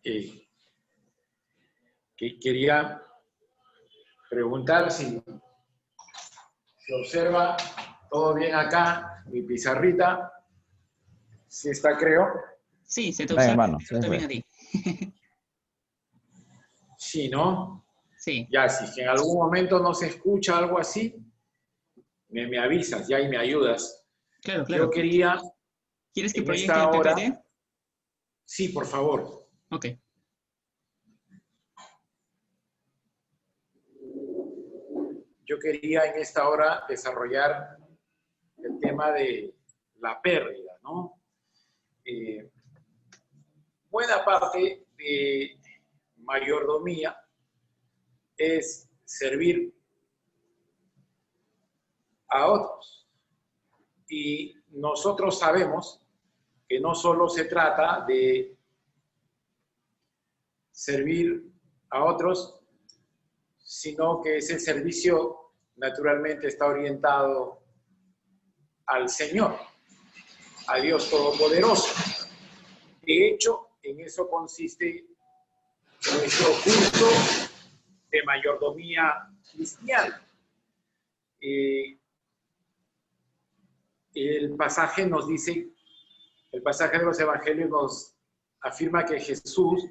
que quería preguntar si se observa todo bien acá, mi pizarrita. Sí está, creo. Sí, se te Ven, observa hermano, perfecto bien a ti. Sí, ¿no? Sí, Ya, si en algún momento no se escucha algo así, me avisas ya y me ayudas. claro, Yo claro. quería, ¿Quieres que en proyecte esta el hora, PPT? sí, por favor. Ok. Yo quería en esta hora desarrollar el tema de la pérdida, ¿no? Buena parte de mayordomía es servir a otros. Y nosotros sabemos que no solo se trata de servir a otros, sino que ese servicio naturalmente está orientado al Señor, a Dios Todopoderoso. De hecho, en eso consiste nuestro curso de mayordomía cristiana. El pasaje nos dice, el pasaje de los evangelios nos afirma que Jesús,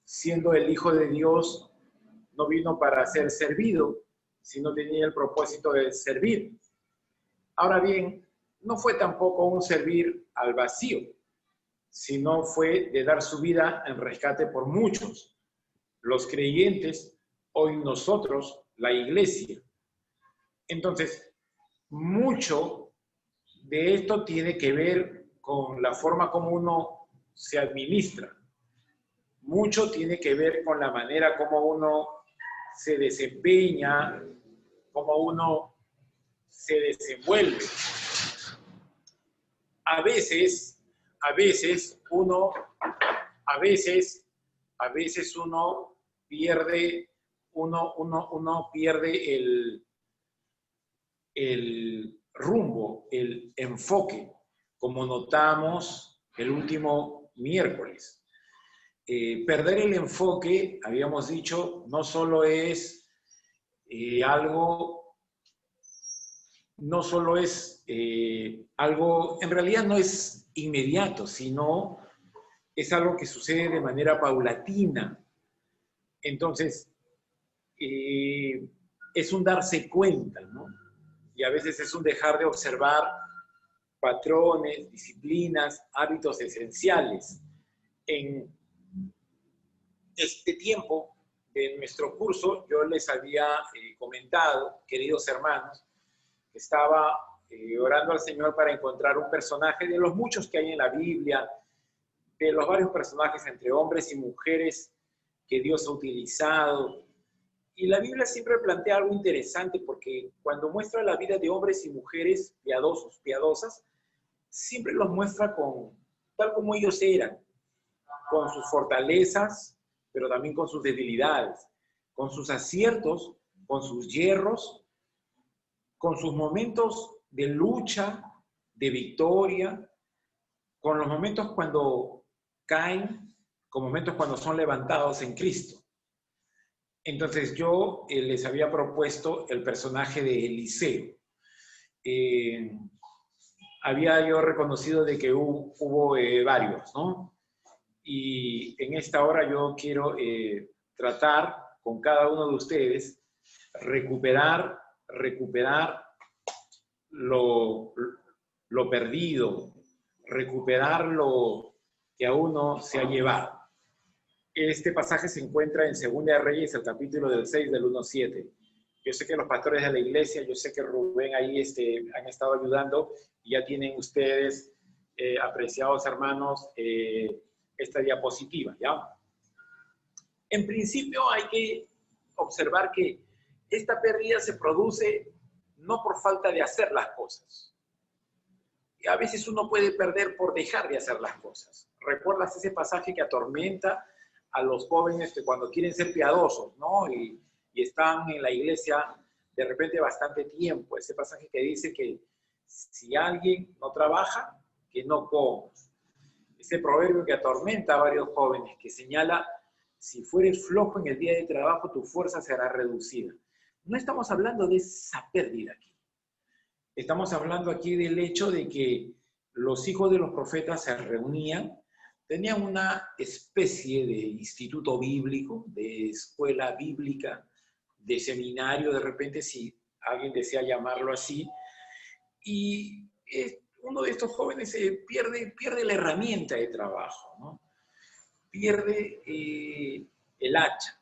siendo el Hijo de Dios, no vino para ser servido, sino tenía el propósito de servir. Ahora bien, no fue tampoco un servir al vacío, sino fue de dar su vida en rescate por muchos, los creyentes, hoy nosotros, la iglesia. Entonces, mucho de esto tiene que ver con la forma como uno se administra. Mucho tiene que ver con la manera como uno se desempeña, como uno se desenvuelve. A veces uno pierde, uno pierde el rumbo, el enfoque, como notamos el último miércoles. Perder el enfoque, habíamos dicho, no solo es algo, en realidad no es inmediato, sino es algo que sucede de manera paulatina. Entonces, es un darse cuenta, ¿no? Y a veces es un dejar de observar patrones, disciplinas, hábitos esenciales. En este tiempo de nuestro curso, yo les había comentado, queridos hermanos, que estaba orando al Señor para encontrar un personaje de los muchos que hay en la Biblia, de los varios personajes entre hombres y mujeres que Dios ha utilizado. Y la Biblia siempre plantea algo interesante porque cuando muestra la vida de hombres y mujeres piadosos, piadosas, siempre los muestra tal como ellos eran, con sus fortalezas, pero también con sus debilidades, con sus aciertos, con sus yerros, con sus momentos de lucha, de victoria, con los momentos cuando caen, con momentos cuando son levantados en Cristo. Entonces yo les había propuesto el personaje de Eliseo. Había yo reconocido de que hubo varios, ¿no? Y en esta hora yo quiero tratar con cada uno de ustedes, recuperar lo perdido, recuperar lo que a uno se ha llevado. Este pasaje se encuentra en Segunda de Reyes, el capítulo del 6, del 1-7. Yo sé que los pastores de la iglesia, yo sé que Rubén ahí han estado ayudando y ya tienen ustedes, apreciados hermanos, esta diapositiva, ¿ya? En principio hay que observar que esta pérdida se produce no por falta de hacer las cosas. Y a veces uno puede perder por dejar de hacer las cosas. ¿Recuerdas ese pasaje que atormenta a los jóvenes que cuando quieren ser piadosos, ¿no? Y están en la iglesia de repente bastante tiempo? Ese pasaje que dice que si alguien no trabaja, que no coma. Ese proverbio que atormenta a varios jóvenes, que señala, si fueres flojo en el día de trabajo, tu fuerza será reducida. No estamos hablando de esa pérdida aquí. Estamos hablando aquí del hecho de que los hijos de los profetas se reunían, tenían una especie de instituto bíblico, de escuela bíblica, de seminario, de repente, si alguien desea llamarlo así, y uno de estos jóvenes pierde la herramienta de trabajo, ¿no? Pierde el hacha.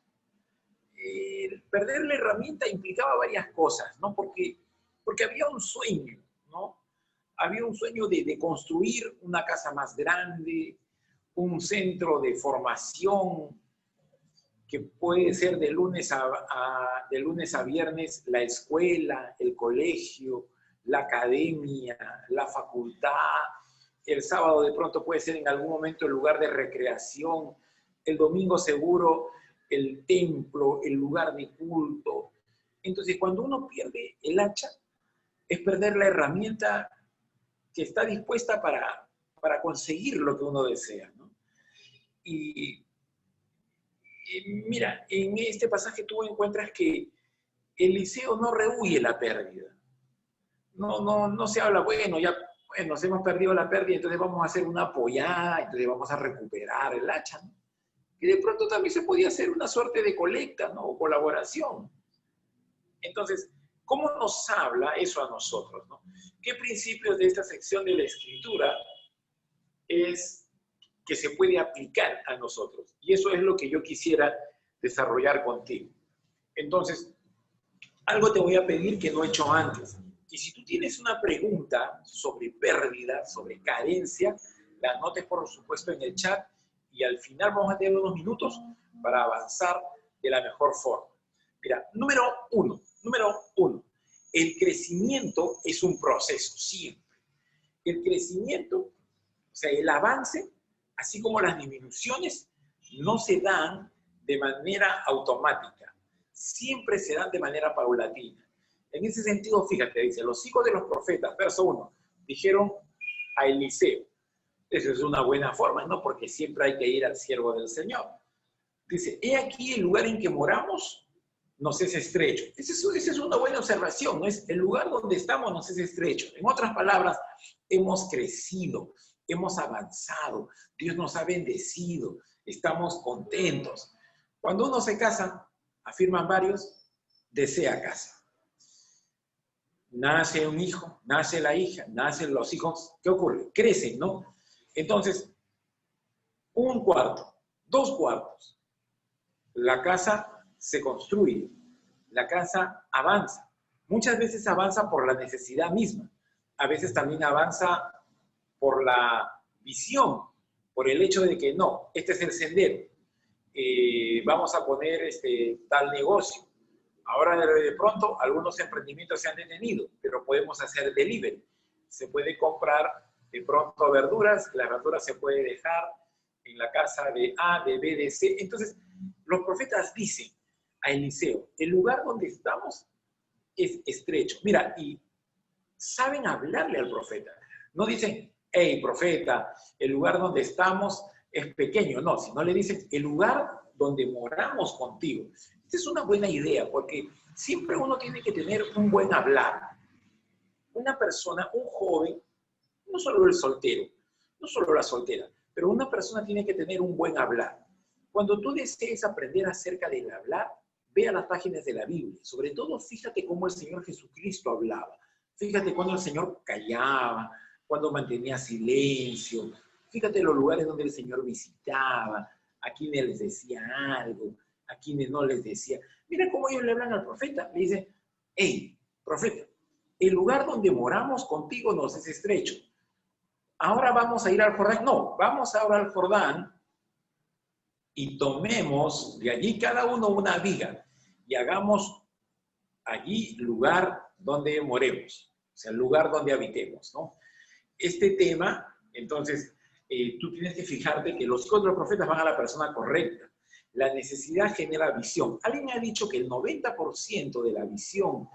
Perder la herramienta implicaba varias cosas, ¿no? Porque había un sueño, ¿no? Había un sueño de construir una casa más grande, un centro de formación que puede ser de lunes a viernes, la escuela, el colegio, la academia, la facultad. El sábado de pronto puede ser en algún momento el lugar de recreación. El domingo seguro el templo, el lugar de culto. Entonces, cuando uno pierde el hacha, es perder la herramienta que está dispuesta para conseguir lo que uno desea, ¿no? Y mira, en este pasaje tú encuentras que Eliseo no rehúye la pérdida. No se habla, bueno, nos hemos perdido la pérdida, entonces vamos a hacer una apoyada, entonces vamos a recuperar el hacha, ¿no? Y de pronto también se podía hacer una suerte de colecta, ¿no? O colaboración. Entonces, ¿cómo nos habla eso a nosotros, ¿no? ¿Qué principios de esta sección de la Escritura es que se puede aplicar a nosotros? Y eso es lo que yo quisiera desarrollar contigo. Entonces, algo te voy a pedir que no he hecho antes. Y si tú tienes una pregunta sobre pérdida, sobre carencia, la anotes por supuesto en el chat y al final vamos a tener unos minutos para avanzar de la mejor forma. Mira, número uno, el crecimiento es un proceso, siempre. El crecimiento, o sea, el avance, así como las disminuciones, no se dan de manera automática, siempre se dan de manera paulatina. En ese sentido, fíjate, dice, los hijos de los profetas, verso 1, dijeron a Eliseo. Eso es una buena forma, ¿no? Porque siempre hay que ir al siervo del Señor. Dice, he aquí el lugar en que moramos nos es estrecho. Esa es una buena observación, ¿no? Es el lugar donde estamos nos es estrecho. En otras palabras, hemos crecido, hemos avanzado, Dios nos ha bendecido, estamos contentos. Cuando uno se casa, afirman varios, desea casa. Nace un hijo, nace la hija, nacen los hijos, ¿qué ocurre? Crecen, ¿no? Entonces, un cuarto, 2 cuartos, la casa se construye, la casa avanza. Muchas veces avanza por la necesidad misma, a veces también avanza por la visión, por el hecho de que no, este es el sendero, vamos a poner tal negocio. Ahora de pronto algunos emprendimientos se han detenido, pero podemos hacer delivery. Se puede comprar de pronto verduras, las verduras se puede dejar en la casa de A, de B, de C. Entonces, los profetas dicen a Eliseo, el lugar donde estamos es estrecho. Mira, y saben hablarle al profeta. No dicen, hey, profeta, el lugar donde estamos es pequeño. No, sino le dicen, el lugar donde moramos contigo. Esta es una buena idea, porque siempre uno tiene que tener un buen hablar. Una persona, un joven, no solo el soltero, no solo la soltera, pero una persona tiene que tener un buen hablar. Cuando tú desees aprender acerca del hablar, ve a las páginas de la Biblia. Sobre todo, fíjate cómo el Señor Jesucristo hablaba. Fíjate cuando el Señor callaba, cuando mantenía silencio. Fíjate los lugares donde el Señor visitaba, a quienes les decía algo, a quienes no les decía. Mira cómo ellos le hablan al profeta. Le dicen, hey, profeta, el lugar donde moramos contigo nos es estrecho. Ahora vamos a ir al Jordán. No, vamos ahora al Jordán y tomemos de allí cada uno una viga y hagamos allí lugar donde moremos, o sea, el lugar donde habitemos, ¿no? Este tema, entonces, tú tienes que fijarte que los hijos de los profetas van a la persona correcta. La necesidad genera visión. Alguien me ha dicho que el 90% de la visión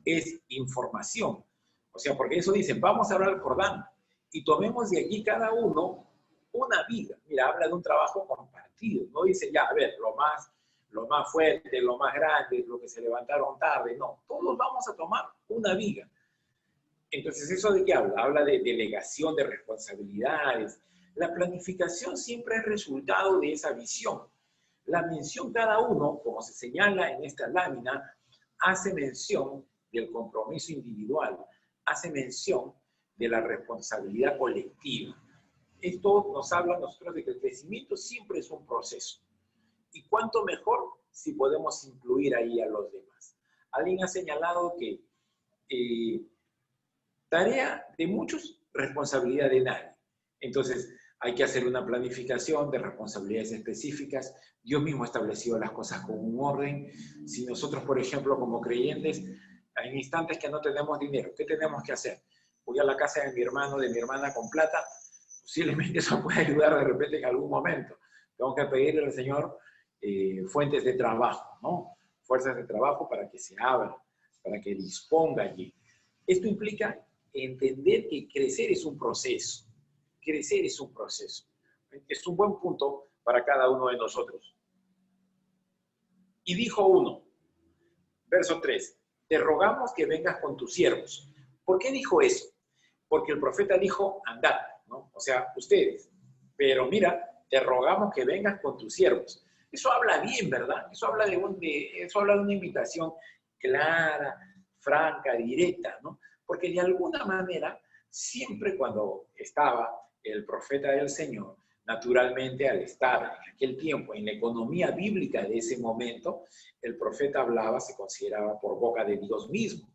es información. O sea, porque eso dicen, vamos a hablar al Jordán y tomemos de allí cada uno una viga. Mira, habla de un trabajo compartido. No dice, ya, a ver, lo más fuerte, lo más grande, lo que se levantaron tarde. No, todos vamos a tomar una viga. Entonces, ¿eso de qué habla? Habla de delegación de responsabilidades. La planificación siempre es resultado de esa visión. La mención cada uno, como se señala en esta lámina, hace mención del compromiso individual, hace mención de la responsabilidad colectiva. Esto nos habla a nosotros de que el crecimiento siempre es un proceso. Y cuánto mejor si podemos incluir ahí a los demás. Alguien ha señalado que tarea de muchos, responsabilidad de nadie. Entonces, hay que hacer una planificación de responsabilidades específicas. Dios mismo ha establecido las cosas con un orden. Si nosotros, por ejemplo, como creyentes, en instantes que no tenemos dinero, ¿qué tenemos que hacer? Voy a la casa de mi hermano, de mi hermana con plata, posiblemente eso puede ayudar de repente en algún momento. Tengo que pedirle al Señor fuentes de trabajo, ¿no? Fuerzas de trabajo para que se abra, para que disponga allí. Esto implica entender que crecer es un proceso. Crecer es un proceso. Es un buen punto para cada uno de nosotros. Y dijo uno, verso 3, te rogamos que vengas con tus siervos. ¿Por qué dijo eso? Porque el profeta dijo, andad, ¿no? O sea, ustedes. Pero mira, te rogamos que vengas con tus siervos. Eso habla bien, ¿verdad? Eso habla de una invitación clara, franca, directa, ¿no? Porque de alguna manera, siempre cuando estaba el profeta del Señor, naturalmente al estar en aquel tiempo en la economía bíblica de ese momento, el profeta hablaba, se consideraba por boca de Dios mismo.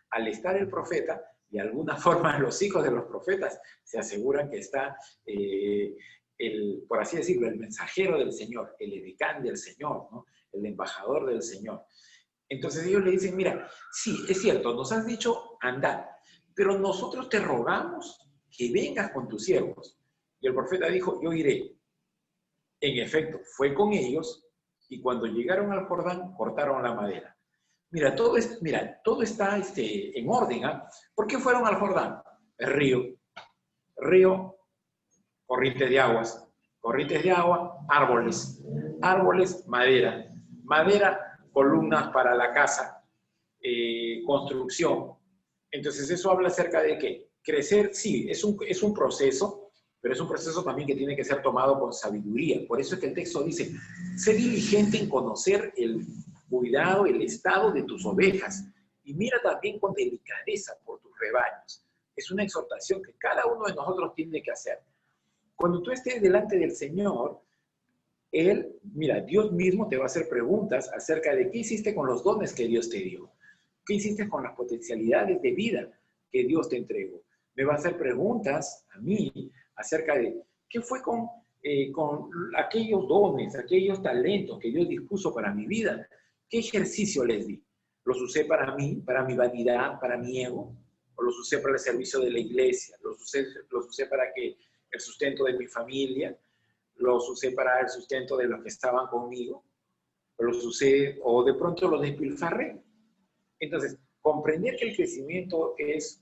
Al estar el profeta, de alguna forma los hijos de los profetas se aseguran que está, por así decirlo, el mensajero del Señor, el edecán del Señor, ¿no? El embajador del Señor. Entonces ellos le dicen, mira, sí, es cierto, nos has dicho andad, pero nosotros te rogamos que vengas con tus siervos. Y el profeta dijo, yo iré. En efecto, fue con ellos y cuando llegaron al Jordán, cortaron la madera. Mira, todo está en orden. ¿Ah? ¿Por qué fueron al Jordán? El río, corrientes de agua, árboles, madera, columnas para la casa, construcción. Entonces, eso habla acerca de que crecer, sí, es un proceso, pero es un proceso también que tiene que ser tomado con sabiduría. Por eso es que el texto dice, sé diligente en conocer el cuidado, el estado de tus ovejas, y mira también con delicadeza por tus rebaños. Es una exhortación que cada uno de nosotros tiene que hacer. Cuando tú estés delante del Señor, Dios mismo te va a hacer preguntas acerca de qué hiciste con los dones que Dios te dio. ¿Qué hiciste con las potencialidades de vida que Dios te entregó? Me va a hacer preguntas a mí acerca de qué fue con aquellos dones, aquellos talentos que Dios dispuso para mi vida. ¿Qué ejercicio les di? ¿Los usé para mí, para mi vanidad, para mi ego? ¿O los usé para el servicio de la iglesia? ¿Los usé para que el sustento de mi familia? ¿Los usé para el sustento de los que estaban conmigo? ¿O los usé, o de pronto los despilfarré? Entonces, comprender que el crecimiento es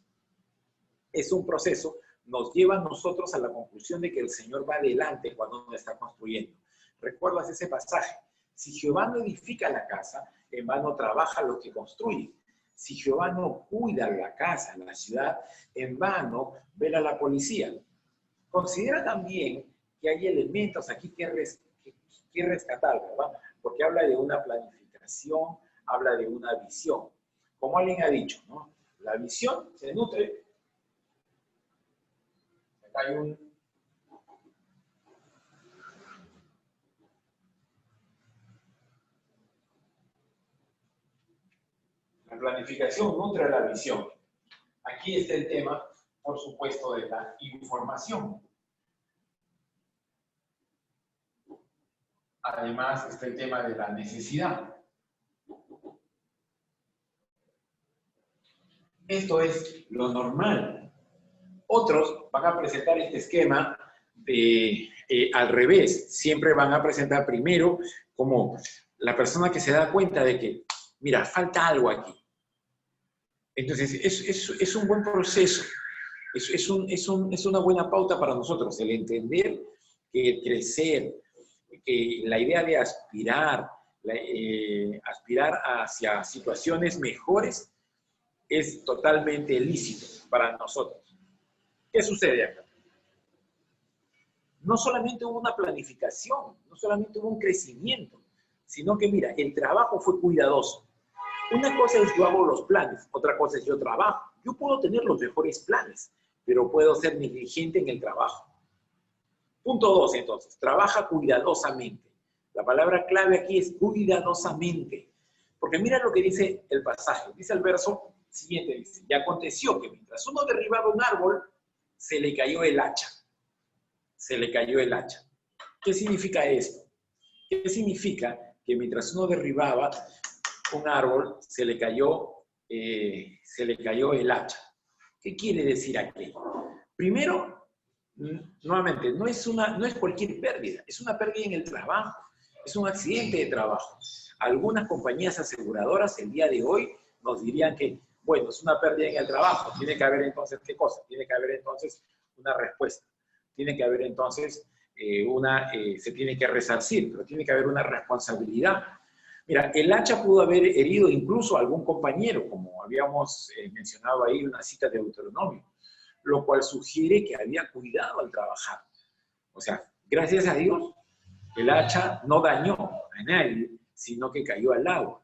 un proceso nos lleva a nosotros a la conclusión de que el Señor va adelante cuando nos está construyendo. ¿Recuerdas ese pasaje? Si Jehová no edifica la casa, en vano trabaja los que construyen. Si Jehová no cuida la casa, la ciudad, en vano vela la policía. Considera también que hay elementos aquí que rescatar, ¿verdad? Porque habla de una planificación, habla de una visión. Como alguien ha dicho, ¿no? La visión se nutre. Acá hay La planificación nutre a la visión. Aquí está el tema, por supuesto, de la información. Además está el tema de la necesidad. Esto es lo normal. Otros van a presentar este esquema al revés. Siempre van a presentar primero como la persona que se da cuenta de que, mira, falta algo aquí. Entonces, es un buen proceso. Es una buena pauta para nosotros, el entender que crecer, que la idea de aspirar hacia situaciones mejores es totalmente lícito para nosotros. ¿Qué sucede acá? No solamente hubo una planificación, no solamente hubo un crecimiento, sino que mira, el trabajo fue cuidadoso. Una cosa es yo hago los planes, otra cosa es yo trabajo. Yo puedo tener los mejores planes, pero puedo ser negligente en el trabajo. Punto 2, entonces, trabaja cuidadosamente. La palabra clave aquí es cuidadosamente. Porque mira lo que dice el pasaje. Dice el verso siguiente, dice, y aconteció que mientras uno derribaba un árbol, se le cayó el hacha. Se le cayó el hacha. ¿Qué significa esto? ¿Qué significa que mientras uno derribaba un árbol, se le cayó el hacha? ¿Qué quiere decir aquí? Primero, nuevamente, no es cualquier pérdida, es una pérdida en el trabajo, es un accidente de trabajo. Algunas compañías aseguradoras el día de hoy nos dirían que, bueno, es una pérdida en el trabajo, tiene que haber entonces, ¿qué cosa? Tiene que haber entonces una respuesta, tiene que haber entonces se tiene que resarcir, pero tiene que haber una responsabilidad. Mira, el hacha pudo haber herido incluso a algún compañero, como habíamos mencionado ahí en una cita de Deuteronomio, lo cual sugiere que había cuidado al trabajar. O sea, gracias a Dios, el hacha no dañó a nadie, sino que cayó al agua.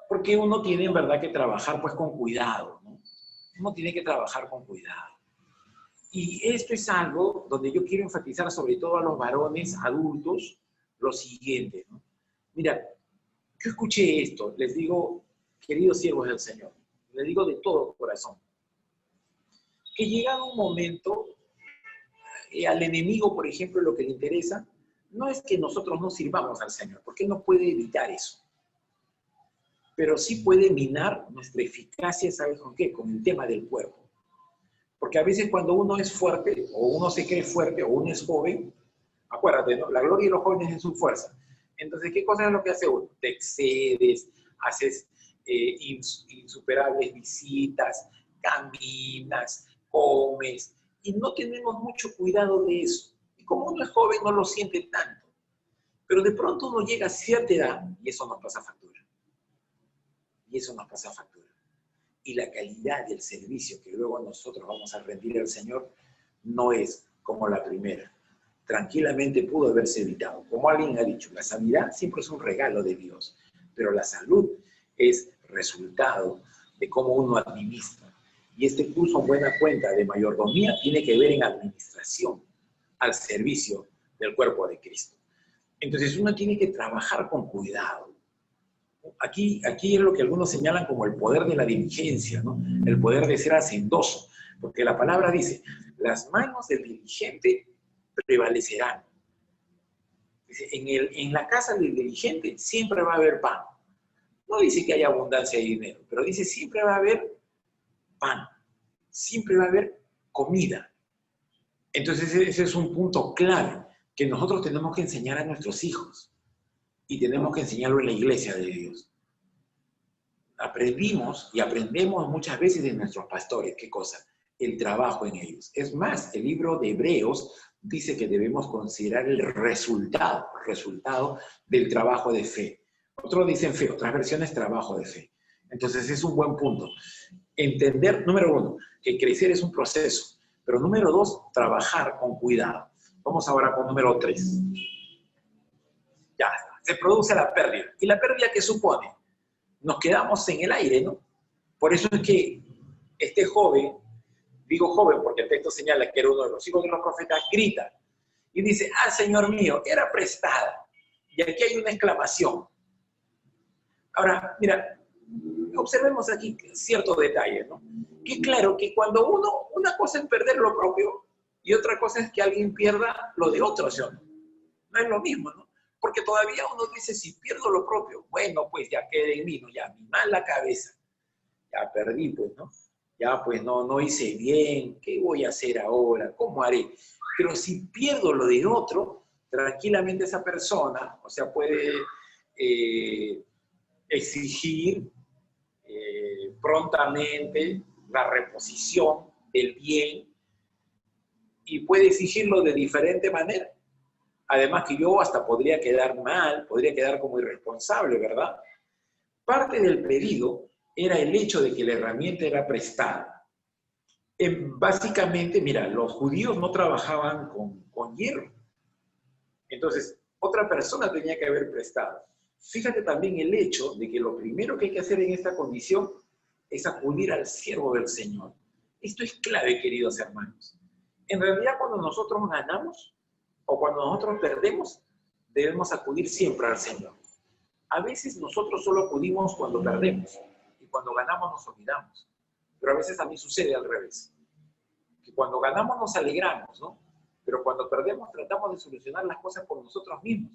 Porque uno tiene en verdad que trabajar pues con cuidado, ¿no? Uno tiene que trabajar con cuidado. Y esto es algo donde yo quiero enfatizar sobre todo a los varones adultos lo siguiente, ¿no? Mira, yo escuché esto, les digo, queridos siervos del Señor, les digo de todo corazón, que llegado un momento, al enemigo, por ejemplo, lo que le interesa, no es que nosotros no sirvamos al Señor, porque Él no puede evitar eso. Pero sí puede minar nuestra eficacia, ¿sabes con qué? Con el tema del cuerpo. Porque a veces cuando uno es fuerte, o uno se cree fuerte, o uno es joven, acuérdate, ¿no? La gloria de los jóvenes es su fuerza. Entonces, ¿qué cosa es lo que hace uno? Te excedes, haces insuperables visitas, caminas, comes, y no tenemos mucho cuidado de eso. Y como uno es joven, no lo siente tanto. Pero de pronto uno llega a cierta edad, y eso nos pasa factura. Y eso nos pasa factura. Y la calidad del servicio que luego nosotros vamos a rendir al Señor no es como la primera. Tranquilamente pudo haberse evitado. Como alguien ha dicho, la sanidad siempre es un regalo de Dios, pero la salud es resultado de cómo uno administra. Y este curso en buena cuenta de mayordomía tiene que ver en administración al servicio del cuerpo de Cristo. Entonces uno tiene que trabajar con cuidado. Aquí es lo que algunos señalan como el poder de la diligencia, ¿no? El poder de ser hacendoso, porque la palabra dice, las manos del diligente prevalecerán. Dice, en la casa del diligente siempre va a haber pan. No dice que haya abundancia de dinero, pero dice siempre va a haber pan, siempre va a haber comida. Entonces ese es un punto clave que nosotros tenemos que enseñar a nuestros hijos y tenemos que enseñarlo en la iglesia de Dios. Aprendimos y aprendemos muchas veces de nuestros pastores, ¿qué cosa? El trabajo en ellos. Es más, el libro de Hebreos dice que debemos considerar el resultado del trabajo de fe. Otros dicen fe, otras versiones trabajo de fe. Entonces es un buen punto. Entender, número uno, que crecer es un proceso, pero número dos, trabajar con cuidado. Vamos ahora con número 3. Ya, se produce la pérdida. ¿Y la pérdida qué supone? Nos quedamos en el aire, ¿no? Por eso es que este joven, digo joven porque el texto señala que era uno de los hijos de los profetas, grita y dice, ah, Señor mío, era prestada. Y aquí hay una exclamación. Ahora, mira, observemos aquí ciertos detalles, ¿no? Que claro que cuando una cosa es perder lo propio y otra cosa es que alguien pierda lo de otro, ¿sí? No es lo mismo, ¿no? Porque todavía uno dice, si pierdo lo propio, bueno, pues ya quedé en mí, ¿no? Ya mi mala cabeza, ya perdí, pues, ¿no? Ya pues no hice bien, ¿qué voy a hacer ahora? ¿Cómo haré? Pero si pierdo lo de otro, tranquilamente esa persona, o sea, puede exigir prontamente la reposición del bien y puede exigirlo de diferente manera. Además que yo hasta podría quedar mal, podría quedar como irresponsable, ¿verdad? Parte del pedido era el hecho de que la herramienta era prestada. Básicamente, mira, los judíos no trabajaban con hierro. Entonces, otra persona tenía que haber prestado. Fíjate también el hecho de que lo primero que hay que hacer en esta condición es acudir al siervo del Señor. Esto es clave, queridos hermanos. En realidad, cuando nosotros ganamos o cuando nosotros perdemos, debemos acudir siempre al Señor. A veces nosotros solo acudimos cuando perdemos y cuando ganamos nos olvidamos. Pero a veces a mí sucede al revés. Que cuando ganamos nos alegramos, ¿no? Pero cuando perdemos tratamos de solucionar las cosas por nosotros mismos.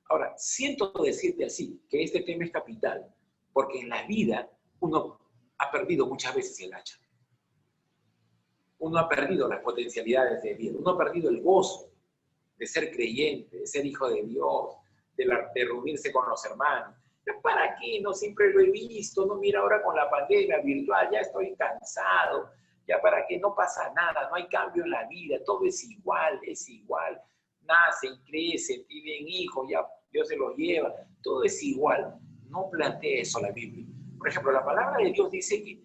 Ahora, siento decirte así, que este tema es capital, porque en la vida uno ha perdido muchas veces el hacha. Uno ha perdido las potencialidades de vida, uno ha perdido el gozo de ser creyente, de ser hijo de Dios, de reunirse con los hermanos. ¿Para qué? No siempre lo he visto, no, mira, ahora con la pandemia virtual ya estoy cansado, ya para qué, no pasa nada, no hay cambio en la vida, todo es igual, nacen, crecen, tienen hijos, ya Dios se los lleva, todo es igual. No plantea eso la Biblia. Por ejemplo, la palabra de Dios dice que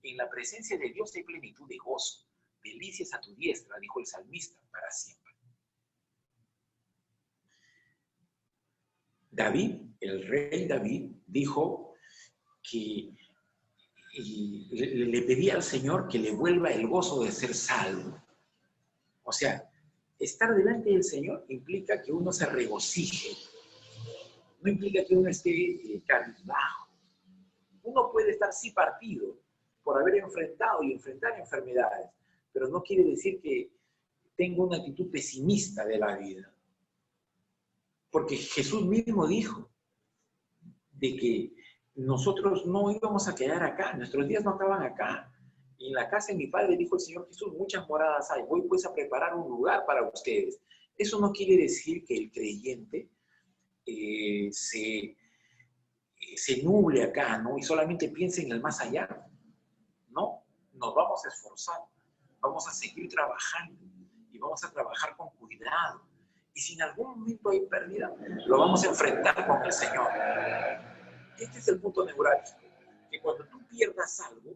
en la presencia de Dios hay plenitud de gozo, delicias a tu diestra, dijo el salmista, para siempre. David, el rey David, dijo que le pedía al Señor que le vuelva el gozo de ser salvo. O sea, estar delante del Señor implica que uno se regocije, no implica que uno esté cabizbajo. Uno puede estar sí partido por haber enfrentado y enfrentar enfermedades, pero no quiere decir que tenga una actitud pesimista de la vida. Porque Jesús mismo dijo de que nosotros no íbamos a quedar acá, nuestros días no acaban acá. Y en la casa de mi Padre, dijo el Señor Jesús, muchas moradas hay, voy pues a preparar un lugar para ustedes. Eso no quiere decir que el creyente se nuble acá, ¿no? Y solamente piense en el más allá. No, nos vamos a esforzar, vamos a seguir trabajando y vamos a trabajar con cuidado. Y si en algún momento hay pérdida, lo vamos a enfrentar con el Señor. Este es el punto neurálgico, que cuando tú pierdas algo,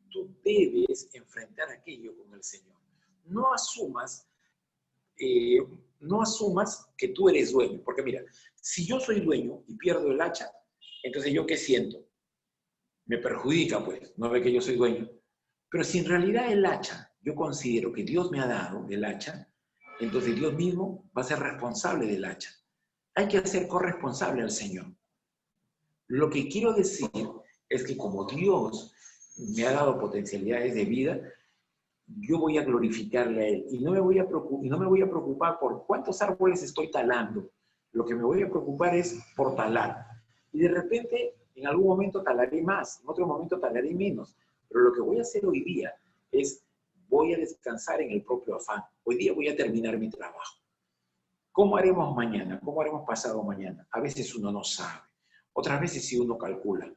tú debes enfrentar aquello con el Señor. No asumas que tú eres dueño, porque mira, si yo soy dueño y pierdo el hacha, entonces ¿yo qué siento? Me perjudica, pues, no ve que yo soy dueño. Pero si en realidad el hacha, yo considero que Dios me ha dado el hacha, entonces Dios mismo va a ser responsable del hacha. Hay que hacer corresponsable al Señor. Lo que quiero decir es que como Dios me ha dado potencialidades de vida, yo voy a glorificarle a Él y no me voy a preocupar por cuántos árboles estoy talando. Lo que me voy a preocupar es por talar. Y de repente, en algún momento talaré más, en otro momento talaré menos. Pero lo que voy a hacer hoy día es, voy a descansar en el propio afán. Hoy día voy a terminar mi trabajo. ¿Cómo haremos mañana? ¿Cómo haremos pasado mañana? A veces uno no sabe. Otras veces sí uno calcula.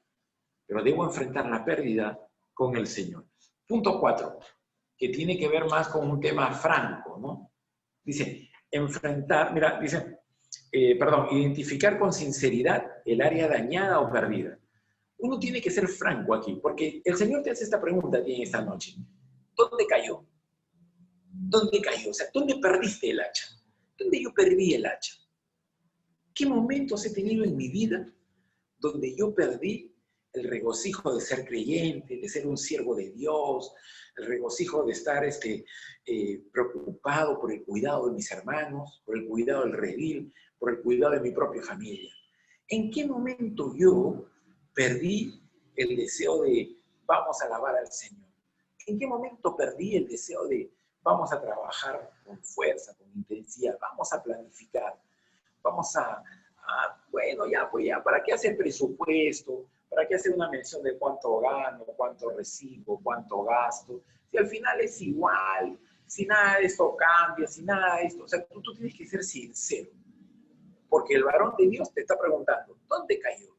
Pero debo enfrentar la pérdida con el Señor. Punto 4, que tiene que ver más con un tema franco, ¿no? Dice, identificar con sinceridad el área dañada o perdida. Uno tiene que ser franco aquí, porque el Señor te hace esta pregunta a ti en esta noche. ¿Dónde cayó? ¿Dónde cayó? O sea, ¿dónde perdiste el hacha? ¿Dónde yo perdí el hacha? ¿Qué momentos he tenido en mi vida donde yo perdí el regocijo de ser creyente, de ser un siervo de Dios, el regocijo de estar preocupado por el cuidado de mis hermanos, por el cuidado del redil, por el cuidado de mi propia familia? ¿En qué momento yo perdí el deseo de vamos a alabar al Señor? ¿En qué momento perdí el deseo de vamos a trabajar con fuerza, con intensidad, vamos a planificar, vamos bueno, ya, pues ya, ¿para qué hacer presupuesto? ¿Para qué hacer una mención de cuánto gano, cuánto recibo, cuánto gasto? Si al final es igual, si nada de esto cambia, si nada de esto, o sea, tú tienes que ser sincero, porque el varón de Dios te está preguntando, ¿dónde cayó?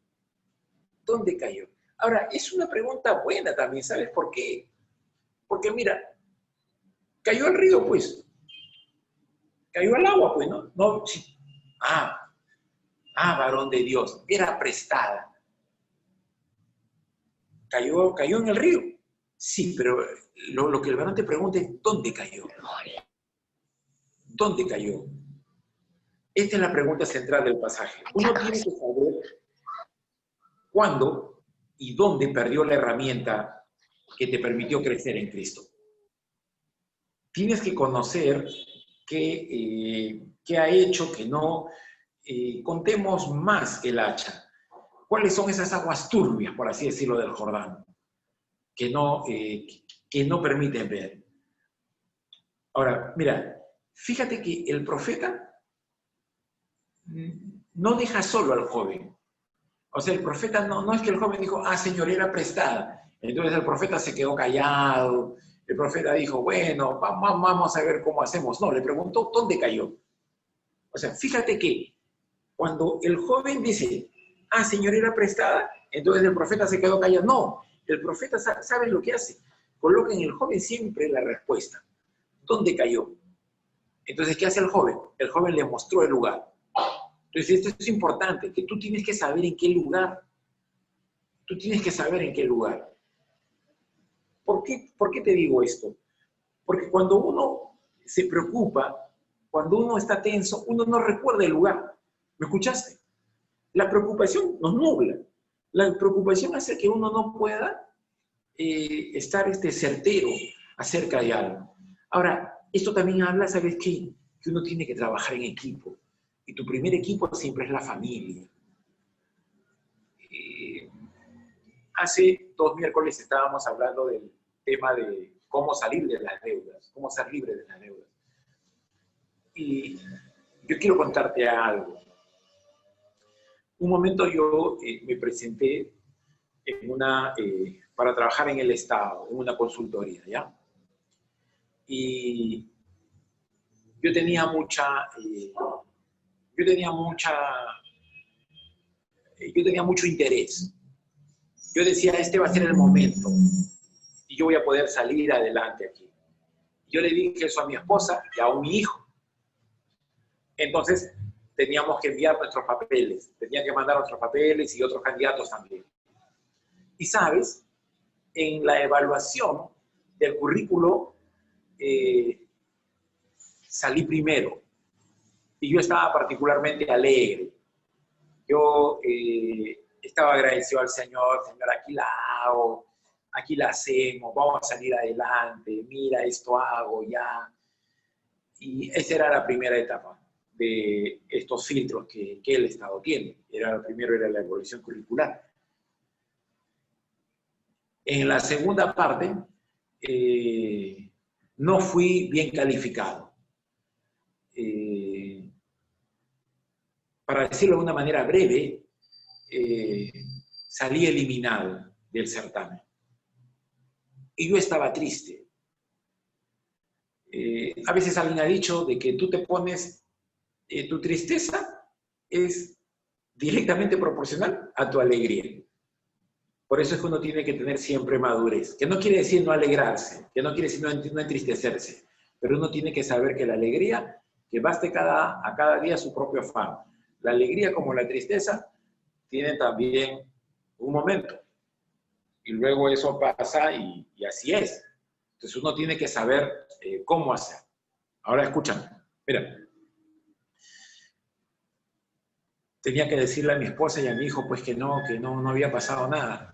¿Dónde cayó? Ahora, es una pregunta buena también, ¿sabes por qué? Porque mira, cayó al río, pues. cayó al agua, pues, ¿no? No, sí. Varón de Dios, era prestada. Cayó en el río. Sí, pero lo que el varón te pregunta es, ¿dónde cayó? ¿Dónde cayó? Esta es la pregunta central del pasaje. Uno tiene que saber cuándo y dónde perdió la herramienta que te permitió crecer en Cristo. Tienes que conocer qué ha hecho que no contemos más el hacha. ¿Cuáles son esas aguas turbias, por así decirlo, del Jordán? Que no permiten ver. Ahora, mira, fíjate que el profeta no deja solo al joven. O sea, el profeta no es que el joven dijo, Señor, era prestada. Entonces el profeta se quedó callado. El profeta dijo, bueno, vamos a ver cómo hacemos. No, le preguntó, ¿dónde cayó? O sea, fíjate que cuando el joven dice, Señor, era prestada, entonces el profeta se quedó callado. No, el profeta sabe lo que hace. Coloca en el joven siempre la respuesta. ¿Dónde cayó? Entonces, ¿qué hace el joven? El joven le mostró el lugar. Entonces, esto es importante, que tú tienes que saber en qué lugar. Tú tienes que saber en qué lugar. ¿Por qué te digo esto? Porque cuando uno se preocupa, cuando uno está tenso, uno no recuerda el lugar. ¿Me escuchaste? La preocupación nos nubla. La preocupación hace que uno no pueda estar certero acerca de algo. Ahora, esto también habla, ¿sabes qué? Que uno tiene que trabajar en equipo. Y tu primer equipo siempre es la familia. Hace 2 miércoles estábamos hablando del tema de cómo salir de las deudas, cómo ser libre de las deudas. Y yo quiero contarte algo. Un momento yo me presenté para trabajar en el Estado, en una consultoría, ¿ya? Y yo tenía mucho interés. Yo decía, este va a ser el momento y yo voy a poder salir adelante aquí. Yo le dije eso a mi esposa y a mi hijo. Entonces, teníamos que enviar nuestros papeles, tenía que mandar nuestros papeles y otros candidatos también. Y sabes, en la evaluación del currículo salí primero y yo estaba particularmente alegre. Yo estaba agradecido al Señor, Señor, aquí la hago, aquí la hacemos, vamos a salir adelante, mira, esto hago ya. Y esa era la primera etapa de estos filtros que el Estado tiene. Primero era la evaluación curricular. En la segunda parte, no fui bien calificado. Para decirlo de una manera breve, salí eliminado del certamen. Y yo estaba triste. A veces alguien ha dicho de que tú te pones, tu tristeza es directamente proporcional a tu alegría. Por eso es que uno tiene que tener siempre madurez, que no quiere decir no alegrarse, que no quiere decir no entristecerse, pero uno tiene que saber que la alegría, que baste a cada día su propio afán. La alegría como la tristeza tienen también un momento, y luego eso pasa y así es. Entonces uno tiene que saber cómo hacer. Ahora escúchame, mira. Tenía que decirle a mi esposa y a mi hijo pues que no había pasado nada.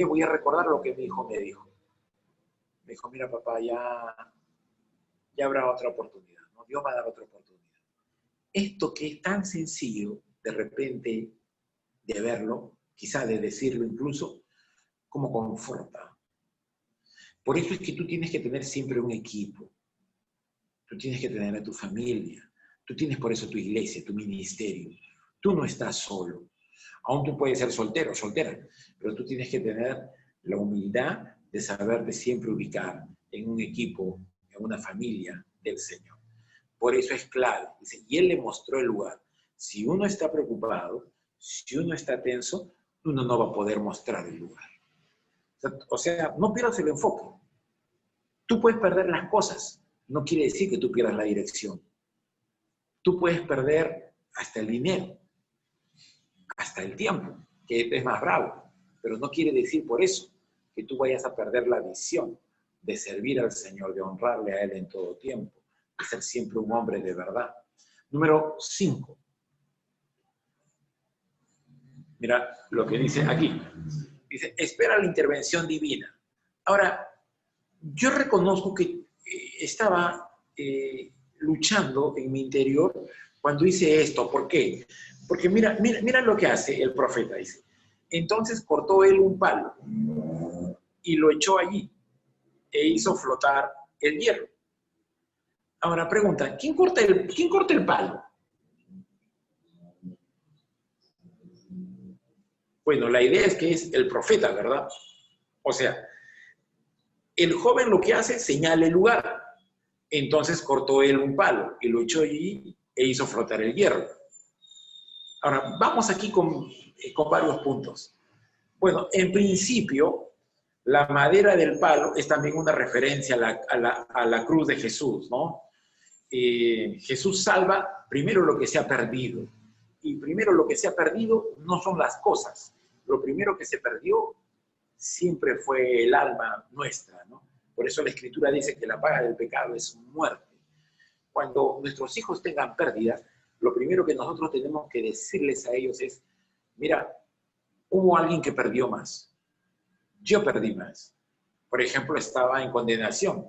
Voy a recordar lo que mi hijo me dijo. Me dijo, mira papá, ya habrá otra oportunidad, ¿no? Dios va a dar otra oportunidad. Esto que es tan sencillo, de repente, de verlo, quizá de decirlo incluso, como conforta. Por eso es que tú tienes que tener siempre un equipo. Tú tienes que tener a tu familia. Tú tienes por eso tu iglesia, tu ministerio. Tú no estás solo. Aún tú puedes ser soltero o soltera, pero tú tienes que tener la humildad de saberte siempre ubicar en un equipo, en una familia del Señor. Por eso es clave. Dice, y Él le mostró el lugar. Si uno está preocupado, si uno está tenso, uno no va a poder mostrar el lugar. O sea, no pierdas el enfoque. Tú puedes perder las cosas, no quiere decir que tú pierdas la dirección. Tú puedes perder hasta el dinero, hasta el tiempo, que es más bravo, pero no quiere decir por eso que tú vayas a perder la visión de servir al Señor, de honrarle a Él en todo tiempo, de ser siempre un hombre de verdad. Número 5. Mira lo que dice aquí. Dice, espera la intervención divina. Ahora, yo reconozco que estaba luchando en mi interior cuando hice esto. ¿Por qué? Porque mira lo que hace el profeta, dice. Entonces cortó él un palo y lo echó allí e hizo flotar el hierro. Ahora pregunta, ¿quién corta el palo? Bueno, la idea es que es el profeta, ¿verdad? O sea, el joven lo que hace, señala el lugar. Entonces cortó él un palo y lo echó allí e hizo flotar el hierro. Ahora, vamos aquí con varios puntos. Bueno, en principio, la madera del palo es también una referencia a la cruz de Jesús, ¿no? Jesús salva primero lo que se ha perdido. Y primero lo que se ha perdido no son las cosas. Lo primero que se perdió siempre fue el alma nuestra, ¿no? Por eso la Escritura dice que la paga del pecado es muerte. Cuando nuestros hijos tengan pérdidas, lo primero que nosotros tenemos que decirles a ellos es, mira, hubo alguien que perdió más. Yo perdí más. Por ejemplo, estaba en condenación,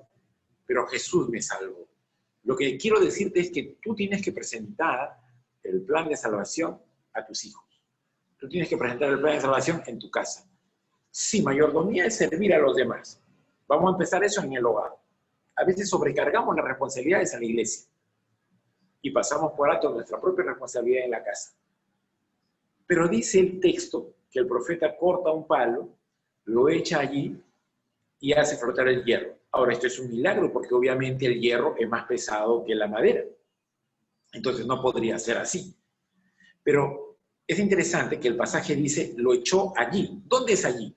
pero Jesús me salvó. Lo que quiero decirte es que tú tienes que presentar el plan de salvación a tus hijos. Tú tienes que presentar el plan de salvación en tu casa. Sí, mayordomía es servir a los demás. Vamos a empezar eso en el hogar. A veces sobrecargamos las responsabilidades a la iglesia y pasamos por alto nuestra propia responsabilidad en la casa. Pero dice el texto que el profeta corta un palo, lo echa allí y hace flotar el hierro. Ahora, esto es un milagro porque obviamente el hierro es más pesado que la madera. Entonces no podría ser así. Pero es interesante que el pasaje dice, lo echó allí. ¿Dónde es allí?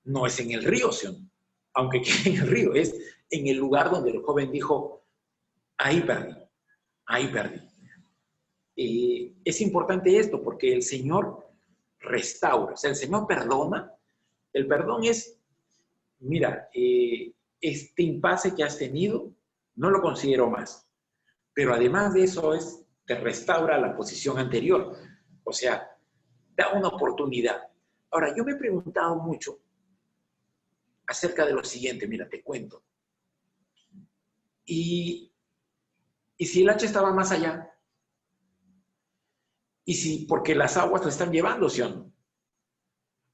No es en el río, ¿sí? Aunque quede en el río, es en el lugar donde el joven dijo, ahí perdí, ahí perdí. Es importante esto porque el Señor restaura, o sea, el Señor perdona. El perdón es, mira, este impasse que has tenido, no lo considero más. Pero además de eso te restaura la posición anterior. O sea, da una oportunidad. Ahora, yo me he preguntado mucho acerca de lo siguiente, mira, te cuento. ¿Y si el hacha estaba más allá? ¿Y si porque las aguas lo están llevando, sí o no?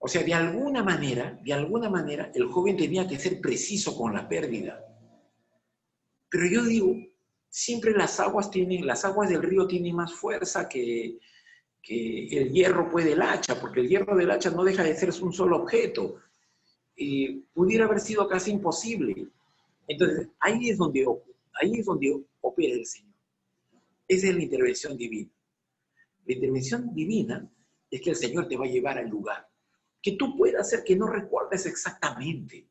O sea, de alguna manera, el joven tenía que ser preciso con la pérdida. Pero yo digo, siempre las aguas del río tienen más fuerza que el hierro del hacha, porque el hierro del hacha no deja de ser un solo objeto. Pudiera haber sido casi imposible. Entonces, ahí es donde opera el Señor. Esa es la intervención divina. La intervención divina es que el Señor te va a llevar al lugar. Que tú puedas hacer que no recuerdes exactamente.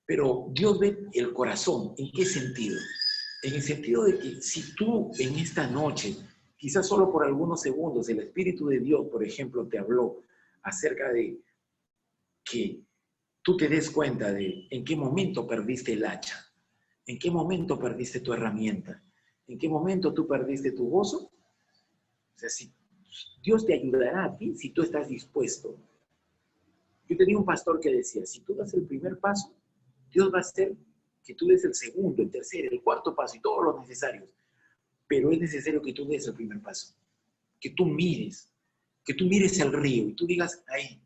Pero Dios ve el corazón. ¿En qué sentido? En el sentido de que si tú en esta noche, quizás solo por algunos segundos, el Espíritu de Dios, por ejemplo, te habló acerca de que tú te des cuenta de en qué momento perdiste el hacha, en qué momento perdiste tu herramienta, en qué momento tú perdiste tu gozo. O sea, si Dios te ayudará a ti si tú estás dispuesto. Yo tenía un pastor que decía, si tú das el primer paso, Dios va a hacer que tú des el segundo, el tercero, el cuarto paso y todos los necesarios. Pero es necesario que tú des el primer paso. Que tú mires el río y tú digas, ahí.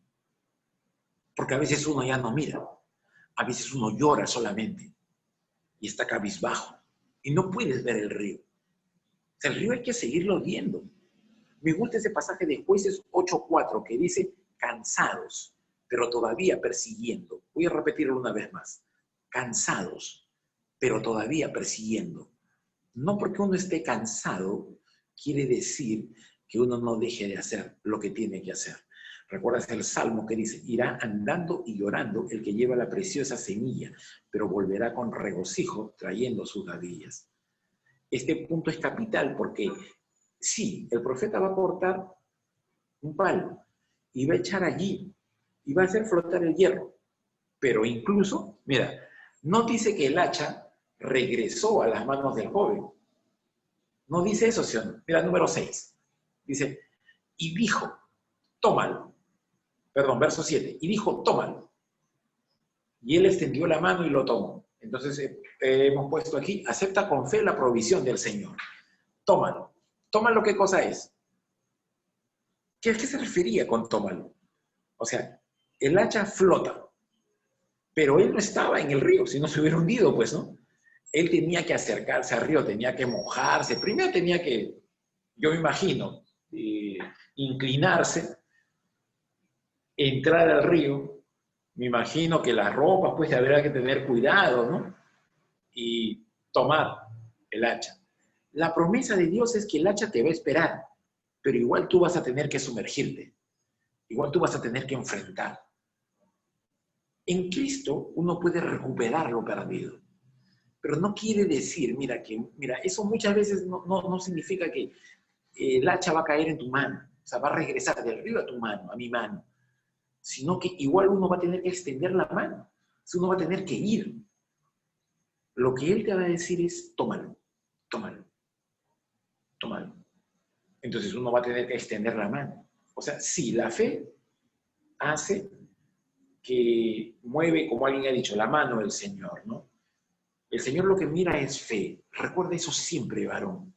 Porque a veces uno ya no mira. A veces uno llora solamente y está cabizbajo. Y no puedes ver el río. O sea, el río hay que seguirlo viendo. Me gusta ese pasaje de Jueces 8:4 que dice, cansados, pero todavía persiguiendo. Voy a repetirlo una vez más. Cansados, pero todavía persiguiendo. No porque uno esté cansado, quiere decir que uno no deje de hacer lo que tiene que hacer. ¿Recuerdas el Salmo que dice, irá andando y llorando el que lleva la preciosa semilla, pero volverá con regocijo trayendo sus gavillas? Este punto es capital porque sí, el profeta va a cortar un palo y va a echar allí y va a hacer flotar el hierro. Pero incluso, mira, no dice que el hacha regresó a las manos del joven. No dice eso, ¿sí o no? Mira, número 6. Dice, y dijo, tómalo. Perdón, verso 7. Y dijo, tómalo. Y él extendió la mano y lo tomó. Entonces hemos puesto aquí, acepta con fe la provisión del Señor. Tómalo. Tómalo, ¿qué cosa es? ¿A qué se refería con tómalo? O sea, el hacha flota, pero él no estaba en el río, si no se hubiera hundido, pues, ¿no? Él tenía que acercarse al río, tenía que mojarse, primero tenía que, yo me imagino, inclinarse, entrar al río, me imagino que las ropas, pues, habrá que tener cuidado, ¿no? Y tomar el hacha. La promesa de Dios es que el hacha te va a esperar, pero igual tú vas a tener que sumergirte, igual tú vas a tener que enfrentar. En Cristo uno puede recuperar lo perdido, pero no quiere decir, mira, eso muchas veces no significa que el hacha va a caer en tu mano, o sea, va a regresar del río a tu mano, a mi mano, sino que igual uno va a tener que extender la mano, uno va a tener que ir. Lo que Él te va a decir es, tómalo, tómalo, tómalo. Entonces uno va a tener que extender la mano. O sea, sí, la fe hace que mueve, como alguien ha dicho, la mano del Señor, ¿no? El Señor lo que mira es fe. Recuerda eso siempre, varón.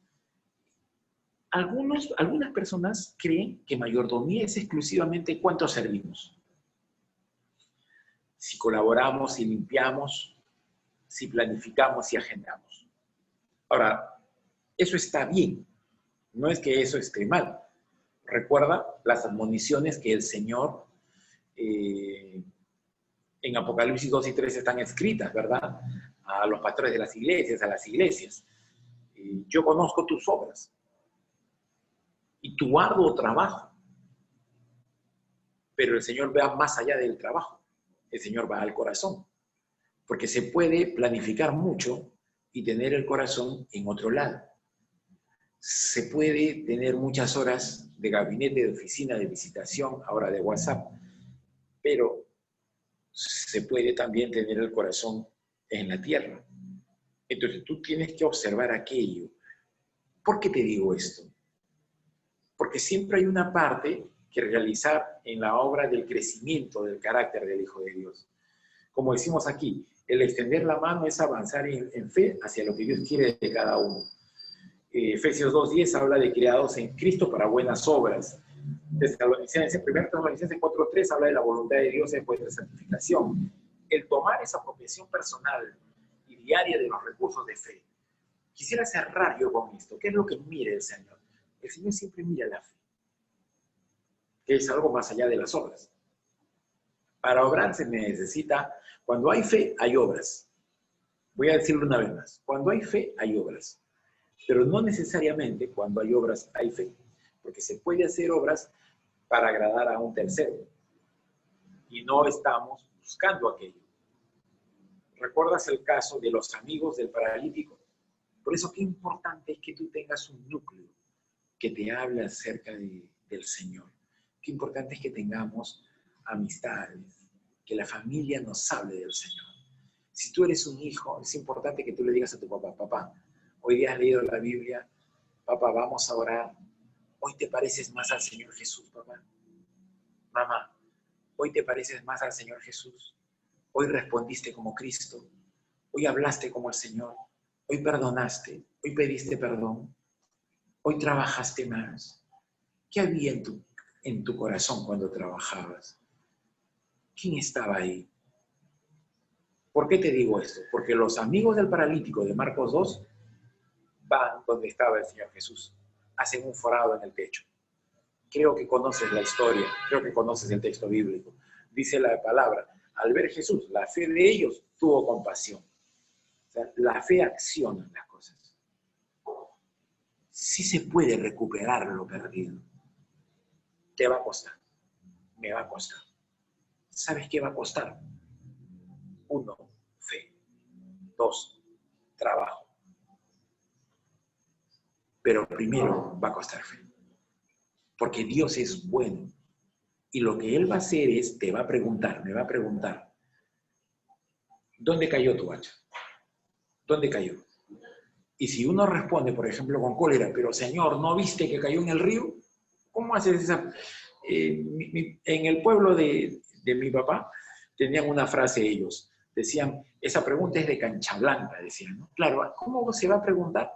Algunas personas creen que mayordomía es exclusivamente cuánto servimos. Si colaboramos, si limpiamos, si planificamos, si agendamos. Ahora, eso está bien. No es que eso esté mal. Recuerda las admoniciones que el Señor en Apocalipsis 2 y 3 están escritas, ¿verdad? A los pastores de las iglesias, a las iglesias. Yo conozco tus obras y tu arduo trabajo, pero el Señor va más allá del trabajo. El Señor va al corazón, porque se puede planificar mucho y tener el corazón en otro lado. Se puede tener muchas horas de gabinete, de oficina, de visitación, ahora de WhatsApp, pero se puede también tener el corazón en la tierra. Entonces tú tienes que observar aquello. ¿Por qué te digo esto? Porque siempre hay una parte que realizar en la obra del crecimiento del carácter del Hijo de Dios. Como decimos aquí, el extender la mano es avanzar en fe hacia lo que Dios quiere de cada uno. Efesios 2:10 habla de creados en Cristo para buenas obras. Tesalonicenses, 1 Tesalonicenses 4:3 habla de la voluntad de Dios en vuestra santificación. El tomar esa apropiación personal y diaria de los recursos de fe. Quisiera cerrar yo con esto. ¿Qué es lo que mira el Señor? El Señor siempre mira la fe, que es algo más allá de las obras. Para obrar se necesita, cuando hay fe, hay obras. Voy a decirlo una vez más. Cuando hay fe, hay obras. Pero no necesariamente cuando hay obras hay fe, porque se puede hacer obras para agradar a un tercero y no estamos buscando aquello. ¿Recuerdas el caso de los amigos del paralítico? Por eso qué importante es que tú tengas un núcleo que te hable acerca del Señor. Qué importante es que tengamos amistades, que la familia nos hable del Señor. Si tú eres un hijo, es importante que tú le digas a tu papá, papá, hoy día has leído la Biblia, papá, vamos a orar. Hoy te pareces más al Señor Jesús, papá. Mamá, hoy te pareces más al Señor Jesús. Hoy respondiste como Cristo. Hoy hablaste como el Señor. Hoy perdonaste. Hoy pediste perdón. Hoy trabajaste más. ¿Qué había en tu corazón cuando trabajabas? ¿Quién estaba ahí? ¿Por qué te digo esto? Porque los amigos del paralítico de Marcos 2 van donde estaba el Señor Jesús. Hacen un forado en el techo. Creo que conoces la historia, creo que conoces el texto bíblico. Dice la palabra, al ver Jesús, la fe de ellos tuvo compasión. O sea, la fe acciona las cosas. Sí se puede recuperar lo perdido. Te va a costar. me va a costar. ¿Sabes qué va a costar? 1, fe. 2, trabajo. Pero primero va a costar fe. Porque Dios es bueno. Y lo que Él va a hacer es, te va a preguntar, me va a preguntar, ¿dónde cayó tu hacha? ¿Dónde cayó? Y si uno responde, por ejemplo, con cólera, pero Señor, ¿no viste que cayó en el río? ¿Cómo haces esa? En el pueblo de mi papá tenían una frase ellos. Decían, esa pregunta es de cancha blanca, decían, ¿no? Claro, ¿cómo se va a preguntar?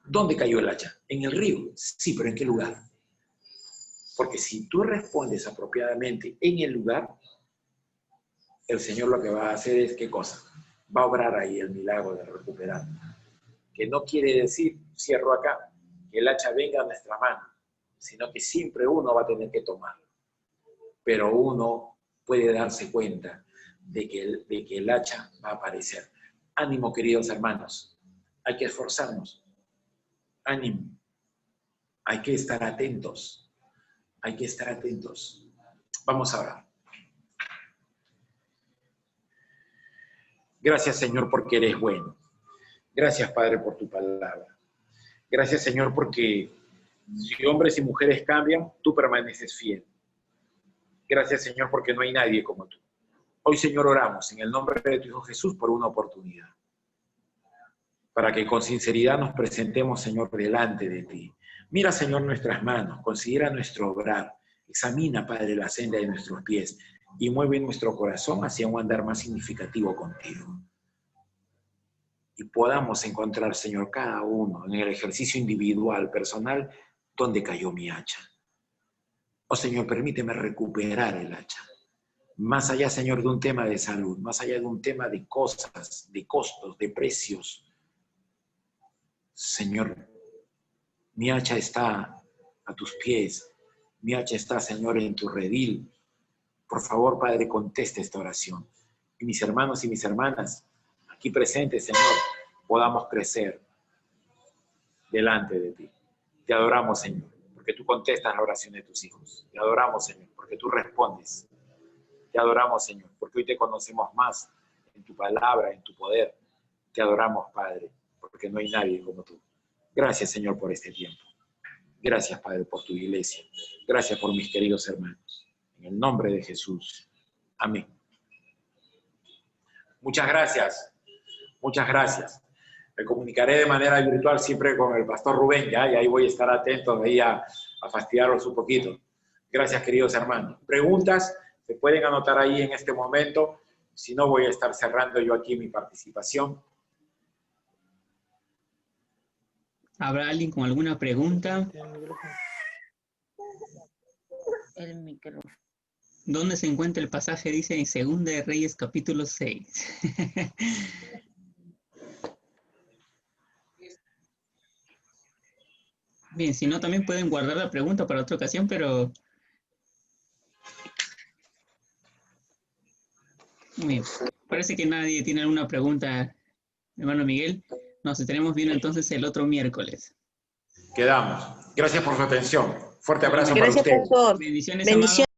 ¿Dónde cayó el hacha? ¿En el río? Sí, pero ¿en qué lugar? Porque si tú respondes apropiadamente en el lugar, el Señor lo que va a hacer es, ¿qué cosa? Va a obrar ahí el milagro de recuperar. Que no quiere decir, cierro acá, que el hacha venga a nuestra mano, sino que siempre uno va a tener que tomarlo. Pero uno puede darse cuenta de que el hacha va a aparecer. Ánimo, queridos hermanos. Hay que esforzarnos. Ánimo. Hay que estar atentos. Hay que estar atentos. Vamos a orar. Gracias, Señor, porque eres bueno. Gracias, Padre, por tu palabra. Gracias, Señor, porque si hombres y mujeres cambian, tú permaneces fiel. Gracias, Señor, porque no hay nadie como tú. Hoy, Señor, oramos en el nombre de tu Hijo Jesús por una oportunidad. Para que con sinceridad nos presentemos, Señor, delante de ti. Mira, Señor, nuestras manos, considera nuestro obrar. Examina, Padre, la senda de nuestros pies y mueve nuestro corazón hacia un andar más significativo contigo. Y podamos encontrar, Señor, cada uno en el ejercicio individual, personal, donde cayó mi hacha. Oh, Señor, permíteme recuperar el hacha. Más allá, Señor, de un tema de salud, más allá de un tema de cosas, de costos, de precios. Señor, mi hacha está a tus pies. Mi hacha está, Señor, en tu redil. Por favor, Padre, conteste esta oración. Y mis hermanos y mis hermanas, aquí presentes, Señor, podamos crecer delante de ti. Te adoramos, Señor, porque tú contestas la oración de tus hijos. Te adoramos, Señor, porque tú respondes. Te adoramos, Señor, porque hoy te conocemos más en tu palabra, en tu poder. Te adoramos, Padre, porque no hay nadie como tú. Gracias, Señor, por este tiempo. Gracias, Padre, por tu iglesia. Gracias por mis queridos hermanos. En el nombre de Jesús. Amén. Muchas gracias. Muchas gracias. Me comunicaré de manera virtual siempre con el pastor Rubén, ¿ya? Y ahí voy a estar atento ahí a fastidiarlos un poquito. Gracias, queridos hermanos. ¿Preguntas? Se pueden anotar ahí en este momento. Si no, voy a estar cerrando yo aquí mi participación. ¿Habrá alguien con alguna pregunta? El micrófono. ¿Dónde se encuentra el pasaje? Dice en Segunda de Reyes, capítulo 6. Bien, si no, también pueden guardar la pregunta para otra ocasión, pero... Muy bien. Parece que nadie tiene alguna pregunta, hermano Miguel. Nos estaremos viendo entonces el otro miércoles. Quedamos. Gracias por su atención. Fuerte abrazo para Gracias, ustedes. pastor. Bendiciones, Bendiciones. amados.